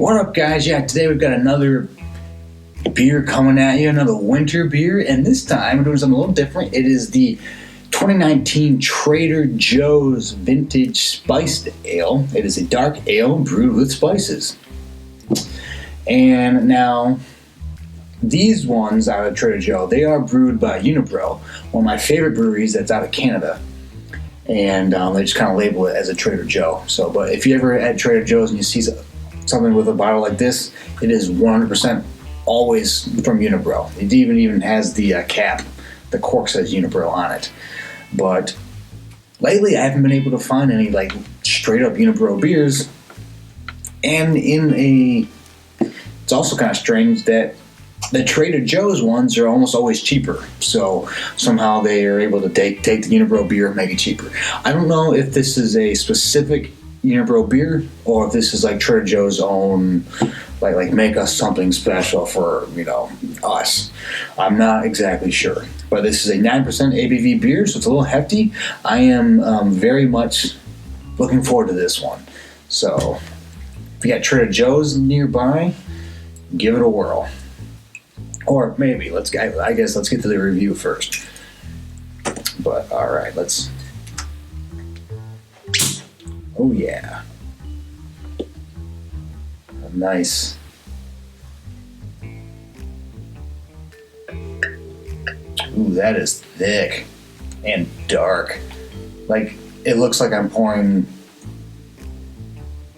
What up, guys? Yeah, today we've got another beer coming at you, another winter beer, and this time we're doing something a little different. It is the 2019 Trader Joe's Vintage Spiced Ale. It is a dark ale brewed with spices. And now, these ones out of Trader Joe, they are brewed by Unibroue, one of my favorite breweries that's out of Canada. And they just kind of label it as a Trader Joe. So, but if you ever at Trader Joe's and you see something with a bottle like this, it is 100% always from Unibroue. It even has the cap. The cork says Unibroue on it. But lately I haven't been able to find any like straight up Unibroue beers. And it's also kind of strange that the Trader Joe's ones are almost always cheaper. So somehow they are able to take the Unibroue beer and make it cheaper. I don't know if this is a specific Unibroue beer or if this is like Trader Joe's own, like make us something special for, us. I'm not exactly sure. But this is a 9% ABV beer, so it's a little hefty. I am very much looking forward to this one. So if you got Trader Joe's nearby, give it a whirl. Or maybe, I guess let's get to the review first. But, alright, let's... Oh, yeah. Nice. Ooh, that is thick and dark. Like, it looks like I'm pouring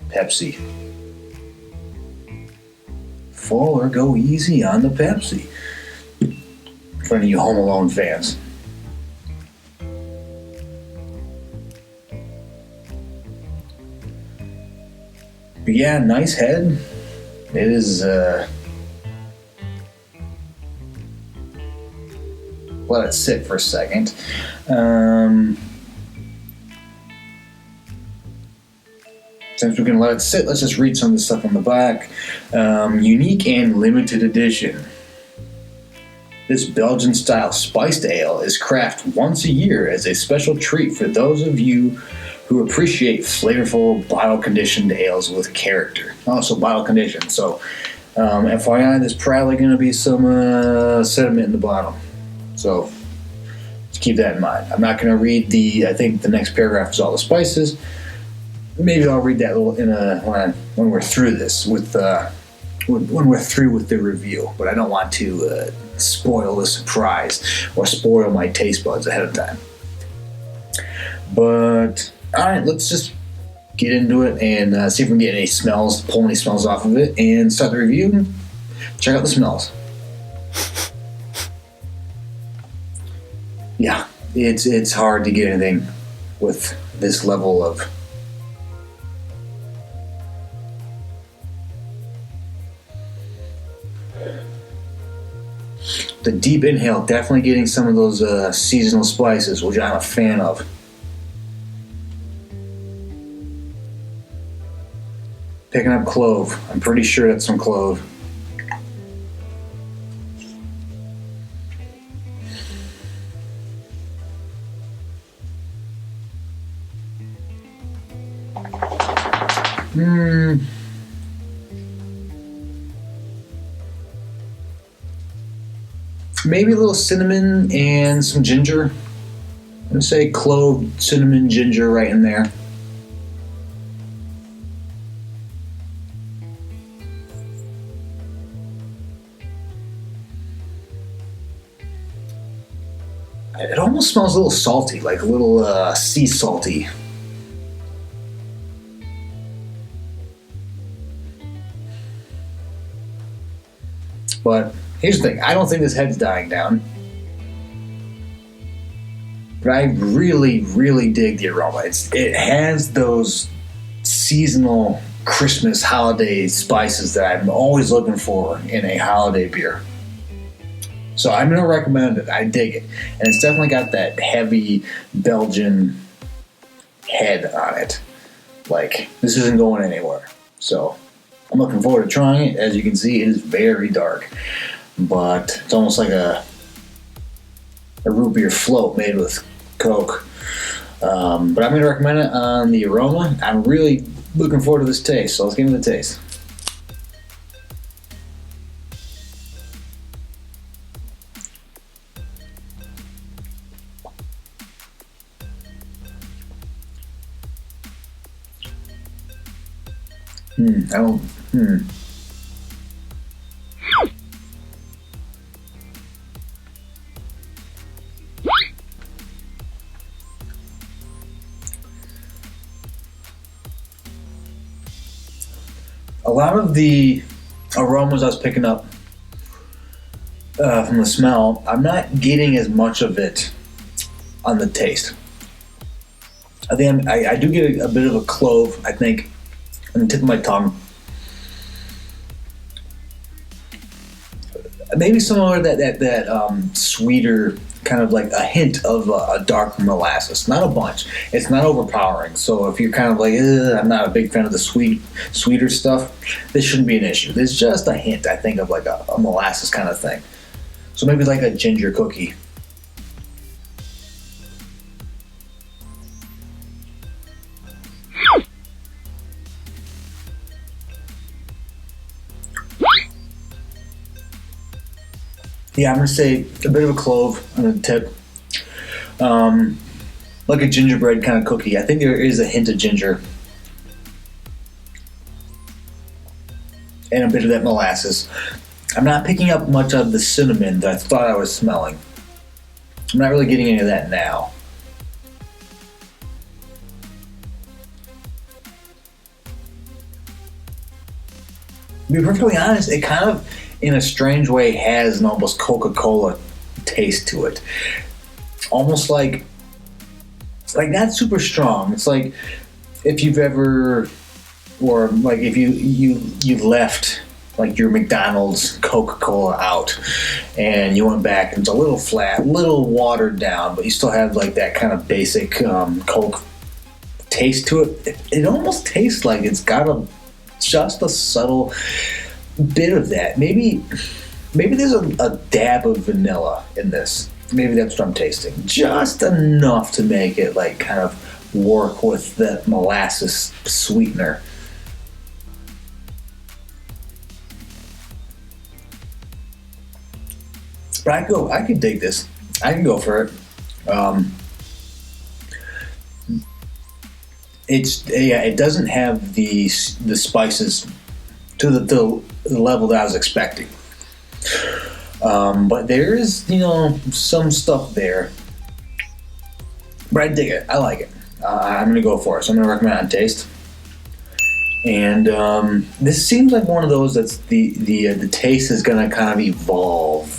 Pepsi. Full or go easy on the Pepsi. For any of you Home Alone fans. But yeah, nice head. It is, let it sit for a second. Since we can let it sit, let's just read some of the stuff on the back. Unique and limited edition. This Belgian-style spiced ale is crafted once a year as a special treat for those of you who appreciate flavorful, bottle-conditioned ales with character. Oh, so bottle-conditioned. So, FYI, there's probably going to be some sediment in the bottom. So, just keep that in mind. I'm not going to read I think the next paragraph is all the spices. Maybe I'll read that a little when we're through this when we're through with the review. But I don't want to spoil the surprise or spoil my taste buds ahead of time. But all right, let's just get into it and see if we can get any smells, pull any smells off of it, and start the review. Check out the smells. Yeah, it's hard to get anything with this level of. The deep inhale, definitely getting some of those seasonal spices, which I'm a fan of. Picking up clove. I'm pretty sure that's some clove. Maybe a little cinnamon and some ginger. I'm going to say clove, cinnamon, ginger right in there. It almost smells a little salty, like a little sea salty. But here's the thing, I don't think this head's dying down. But I really, really dig the aroma. It has those seasonal Christmas holiday spices that I'm always looking for in a holiday beer. So I'm going to recommend it. I dig it. And it's definitely got that heavy Belgian head on it. Like, this isn't going anywhere. So I'm looking forward to trying it. As you can see, it is very dark. But it's almost like a root beer float made with Coke. But I'm going to recommend it on the Aroma. I'm really looking forward to this taste. So let's get into the taste. I don't. A lot of the aromas I was picking up from the smell, I'm not getting as much of it on the taste. I think I do get a bit of a clove, I think, on the tip of my tongue. Maybe similar to that sweeter, kind of like a hint of a dark molasses. Not a bunch. It's not overpowering. So if you're kind of like, I'm not a big fan of the sweeter stuff, this shouldn't be an issue. There's just a hint, I think, of like a molasses kind of thing. So maybe like a ginger cookie. Yeah, I'm gonna say a bit of a clove on the tip, like a gingerbread kind of cookie. I think there is a hint of ginger and a bit of that molasses. I'm not picking up much of the cinnamon that I thought I was smelling. I'm not really getting any of that now. To be perfectly honest, it kind of, in a strange way, has an almost Coca-Cola taste to it. Almost like not super strong. It's like if you've ever, or like if you left like your McDonald's Coca-Cola out and you went back and it's a little flat, little watered down, but you still have like that kind of basic Coke taste to it. It almost tastes like it's got just a subtle bit of that. Maybe there's a dab of vanilla in this. Maybe that's what I'm tasting. Just enough to make it like kind of work with the molasses sweetener. But I could dig this. I can go for it. It doesn't have the spices to the level that I was expecting. But there is, some stuff there. But I dig it. I like it. I'm gonna go for it. So I'm gonna recommend it on taste. And this seems like one of those that's the taste is gonna kind of evolve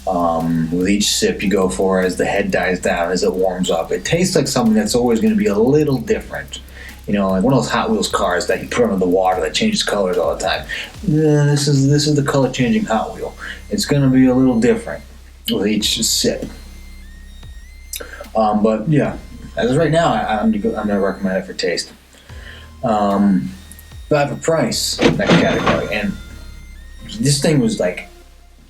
with each sip you go for as the head dies down, as it warms up. It tastes like something that's always going to be a little different. Like one of those Hot Wheels cars that you put under the water that changes colors all the time. This is the color changing Hot Wheel. It's going to be a little different with each sip. But yeah, as of right now, I'm going to recommend it for taste. But I have a price next category, and this thing was like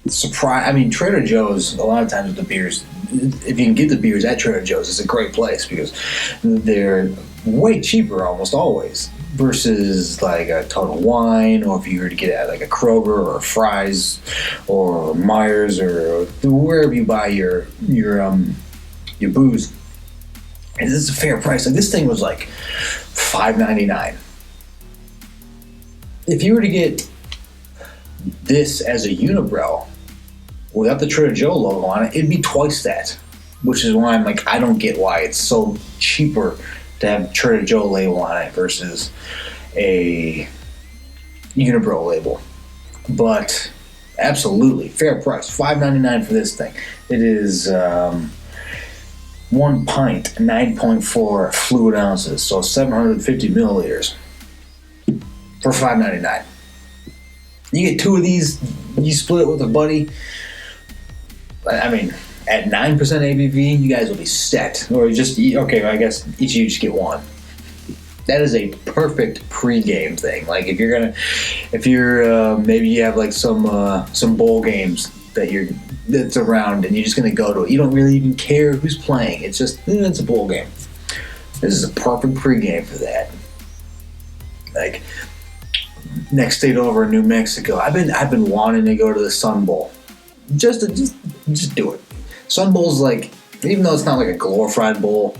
surprise. I mean, Trader Joe's, a lot of times with the beers, if you can get the beers at Trader Joe's, it's a great place because they're way cheaper almost always versus like a Total Wine, or if you were to get it at like a Kroger or Fry's or Myers or wherever you buy your booze. And this is a fair price. Like this thing was like $5.99. If you were to get this as a unibrow without the Trader Joe logo on it, it'd be twice that, which is why I'm like, I don't get why it's so cheaper to have Trader Joe label on it versus a unibrow label. But absolutely fair price, $5.99 for this thing. It is 1 pint, 9.4 fluid ounces, so 750 milliliters for $5.99. You get 2 of these, you split it with a buddy. I mean, at 9% ABV, you guys will be set. Or just, okay, I guess each of you just get 1. That is a perfect pre-game thing. Like if you're maybe you have like some bowl games that's around and you're just gonna go to it. You don't really even care who's playing. It's just it's a bowl game. This is a perfect pre-game for that. Like next state over in New Mexico, I've been wanting to go to the Sun Bowl. Just do it. Sun Bowl's like, even though it's not like a glorified bowl,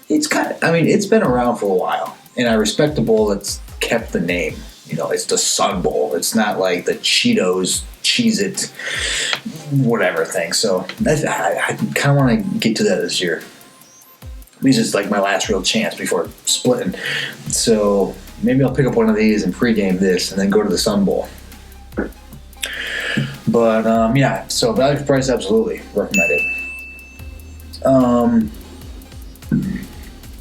it's kind of, I mean, it's been around for a while, and I respect the bowl that's kept the name. it's the Sun Bowl. It's not like the Cheetos, Cheez-It, whatever thing. So I kind of want to get to that this year. These is like my last real chance before splitting. So maybe I'll pick up one of these and pregame this and then go to the Sun Bowl. But yeah, so value for price, absolutely recommend it.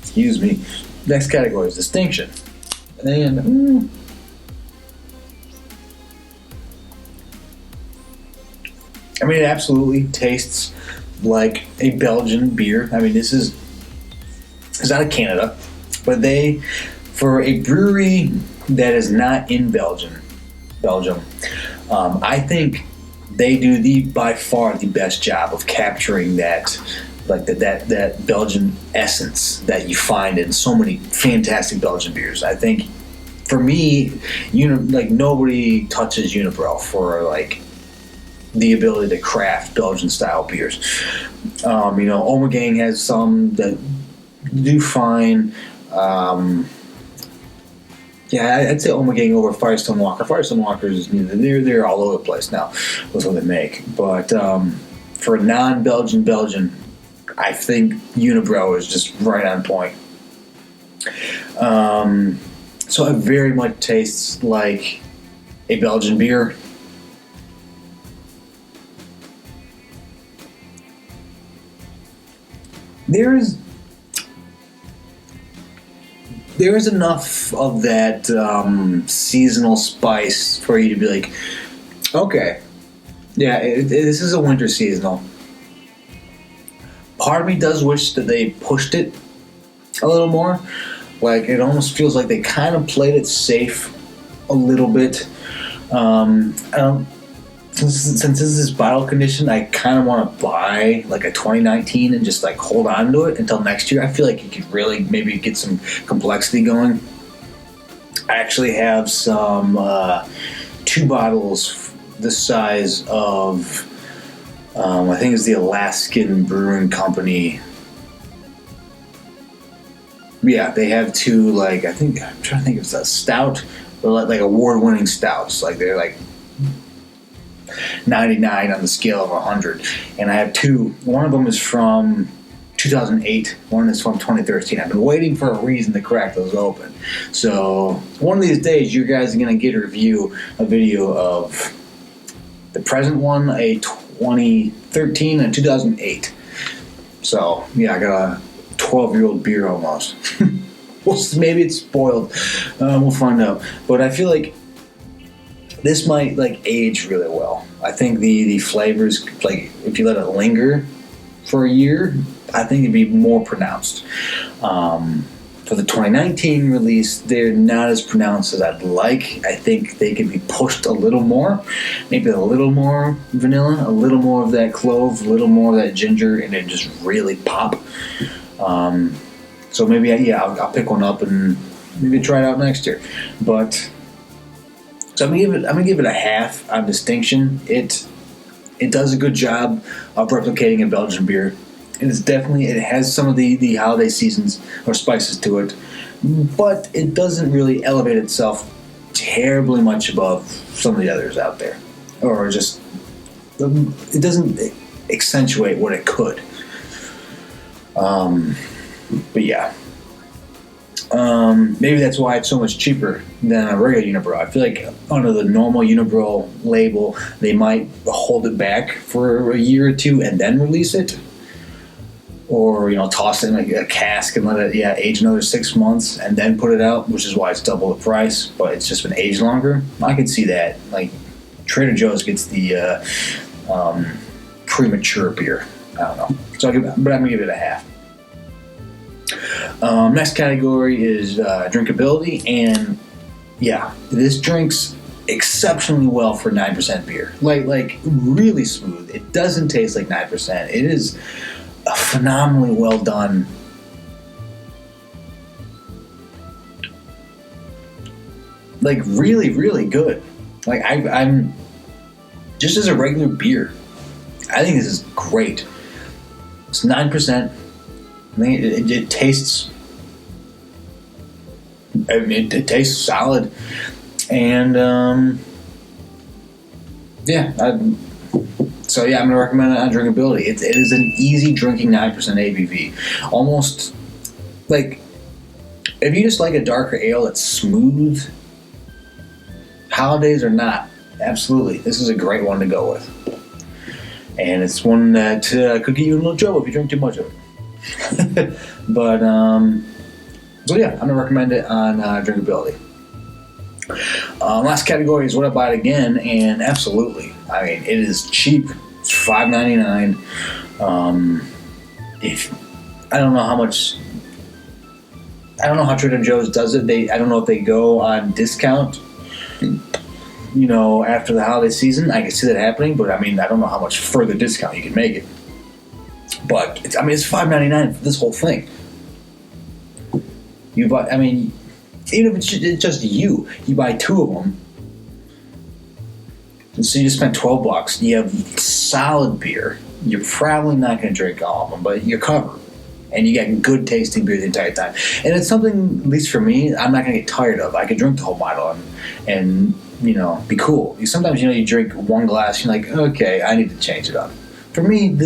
Excuse me. Next category is distinction. And I mean, it absolutely tastes like a Belgian beer. I mean, it's out of Canada, but for a brewery that is not in Belgium, I think they do by far the best job of capturing that Belgian essence that you find in so many fantastic Belgian beers. I think, for me, nobody touches Unibrow for the ability to craft Belgian style beers. Omegang has some that do fine. I'd say Omegang over Firestone Walker. Firestone Walkers, they're all over the place now with what they make. But for a non-Belgian, I think Unibrow is just right on point. So it very much tastes like a Belgian beer. There is enough of that seasonal spice for you to be like, okay, yeah, this is a winter seasonal. Part of me does wish that they pushed it a little more. It almost feels like they kind of played it safe a little bit. Since this is bottle condition, I kind of want to buy a 2019 and just hold on to it until next year. I feel like you could really maybe get some complexity going. I actually have some 2 bottles the size of I think it's the Alaskan Brewing Company. Yeah, they have 2 I'm trying to think if it's a stout, but award-winning stouts. They're 99 on the scale of 100, and I have 2. One of them is from 2008. One is from 2013. I've been waiting for a reason to crack those open. So one of these days, you guys are gonna get a video of the present one, a 2013 and 2008. So yeah, I got a 12-year-old beer almost. Maybe it's spoiled. We'll find out. But I feel like this might age really well. I think the flavors, if you let it linger for a year, I think it'd be more pronounced. For the 2019 release, they're not as pronounced as I'd like. I think they could be pushed a little more, maybe a little more vanilla, a little more of that clove, a little more of that ginger, and it just really pop. So maybe I'll pick one up and maybe try it out next year. But so I'm gonna give it a half on distinction. It does a good job of replicating a Belgian beer. It has some of the holiday seasons or spices to it, but it doesn't really elevate itself terribly much above some of the others out there, or just it doesn't accentuate what it could. But yeah. Maybe that's why it's so much cheaper than a regular Unibrow. I feel like under the normal Unibrow label, they might hold it back for a year or 2 and then release it, or toss it in a cask and let it age another 6 months and then put it out, which is why it's double the price. But it's just been aged longer. I could see that. Trader Joe's gets the premature beer. I don't know. So I'm gonna give it a half. Next category is drinkability, and yeah, this drinks exceptionally well for 9% beer. Really smooth. It doesn't taste like 9%. It is a phenomenally well done. Really, really good. I'm just as a regular beer, I think this is great. It's 9%. I think it tastes. I mean, it tastes solid. And so yeah, I'm gonna recommend it on drinkability. It is an easy drinking 9% ABV. Almost like if you just like a darker ale that's smooth, holidays or not, absolutely, this is a great one to go with. And it's one that could get you in a little trouble if you drink too much of it. But so yeah, I'm gonna recommend it on drinkability. Last category is would I buy it again? And absolutely. I mean, it is cheap. It's $5.99. If I don't know how much. I don't know how Trader Joe's does it. I don't know if they go on discount. After the holiday season, I can see that happening. But I mean, I don't know how much further discount you can make it. But it's $5.99 for this whole thing. Even if it's just you buy two of them. And so you just spent $12. You have solid beer. You're probably not going to drink all of them, but you're covered. And you get good tasting beer the entire time. And it's something, at least for me, I'm not going to get tired of. I could drink the whole bottle and be cool. Sometimes, you drink one glass, you're like, okay, I need to change it up. For me,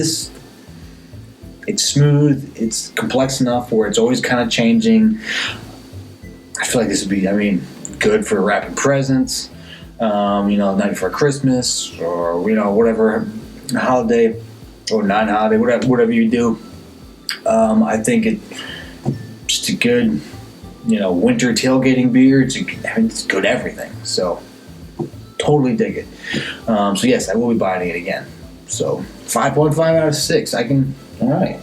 it's smooth. It's complex enough where it's always kind of changing. I feel like this would be, good for wrapping presents, night before Christmas, or, whatever holiday or non-holiday, whatever you do. I think it's just a good, winter tailgating beer. It's good everything. So, totally dig it. So, yes, I will be buying it again. So, 5.5 out of 6. All right.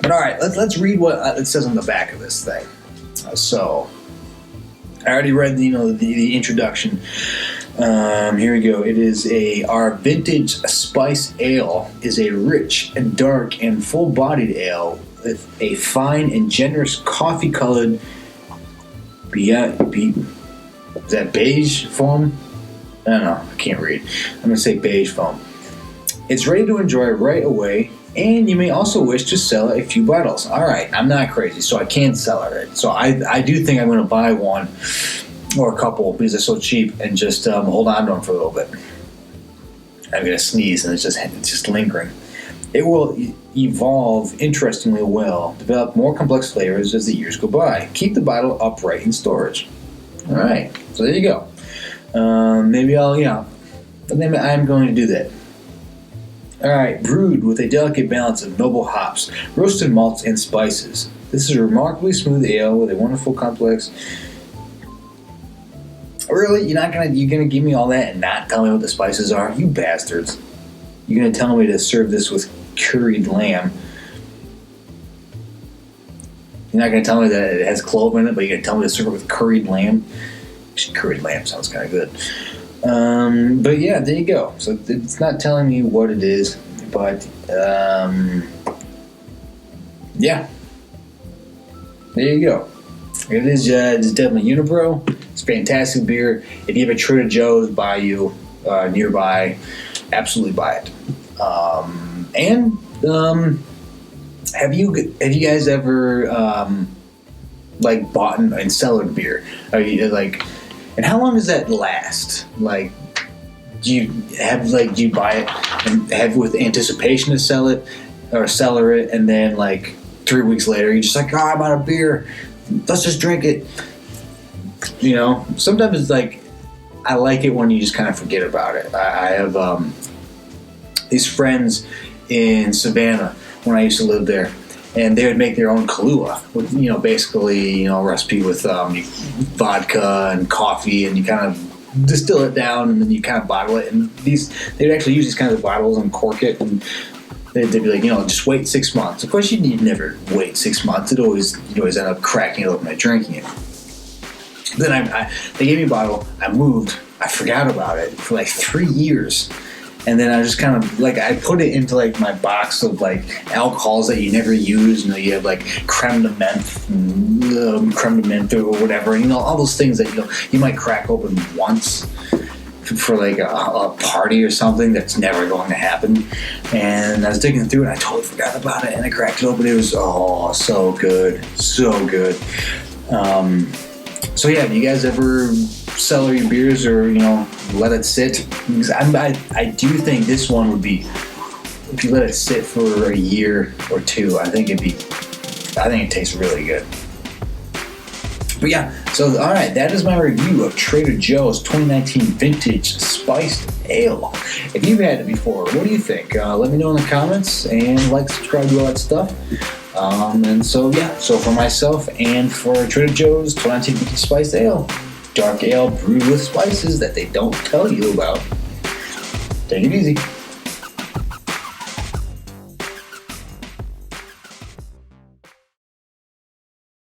But all right, let's read what it says on the back of this thing. So, I already read the introduction. Here we go. It is our vintage spice ale is a rich and dark and full-bodied ale with a fine and generous coffee-colored is that beige foam? I don't know. I can't read. I'm going to say beige foam. It's ready to enjoy right away, and you may also wish to sell a few bottles. All right, I'm not crazy, so I can sell it. So I do think I'm going to buy one or a couple because they're so cheap and just hold on to them for a little bit. I'm going to sneeze, and it's just lingering. It will evolve interestingly well, develop more complex flavors as the years go by. Keep the bottle upright in storage. All right, so there you go. Maybe I'm going to do that. All right, brewed with a delicate balance of noble hops, roasted malts, and spices. This is a remarkably smooth ale with a wonderful complex. Really, you're gonna give me all that and not tell me what the spices are? You bastards! You're gonna tell me to serve this with curried lamb. You're not gonna tell me that it has clove in it, but you're gonna tell me to serve it with curried lamb. Curried lamb sounds kind of good. But yeah, there you go. So it's not telling me what it is, but yeah, there you go. It is it's definitely Unibrow. It's fantastic beer. If you have a Trader Joe's by you nearby, absolutely buy it. Have you guys ever bought and cellared beer? Are you and how long does that last? Do you buy it and have with anticipation to sell it or cellar it, and then 3 weeks later you're just I'm out of beer. Let's just drink it. Sometimes it's I like it when you just kind of forget about it. I have these friends in Savannah when I used to live there, and they would make their own Kahlua with basically a recipe with vodka and coffee, and you kind of distill it down, and then you kind of bottle it. And they'd actually use these kinds of bottles and cork it, and they'd be just wait 6 months. Of course, you'd never wait 6 months. You'd always end up cracking it open and drinking it. Then they gave me a bottle. I moved. I forgot about it for 3 years. And then I just kind of I put it into my box of alcohols that you never use. You have creme de menthe or whatever. All those things that you might crack open once for a party or something that's never going to happen. And I was digging through it, and I totally forgot about it. And I cracked it open. It was so good, so good. So yeah, do you guys ever cellar your beers or let it sit? Because I do think this one would be, if you let it sit for a year or two, I think it tastes really good. But yeah, so all right, that is my review of Trader Joe's 2019 Vintage Spiced Ale. If you've had it before, what do you think? Let me know in the comments, and subscribe, do all that stuff. And so yeah, so for myself and for Trader Joe's 2019 Vintage Spiced Ale, dark ale brewed with spices that they don't tell you about. Take it easy.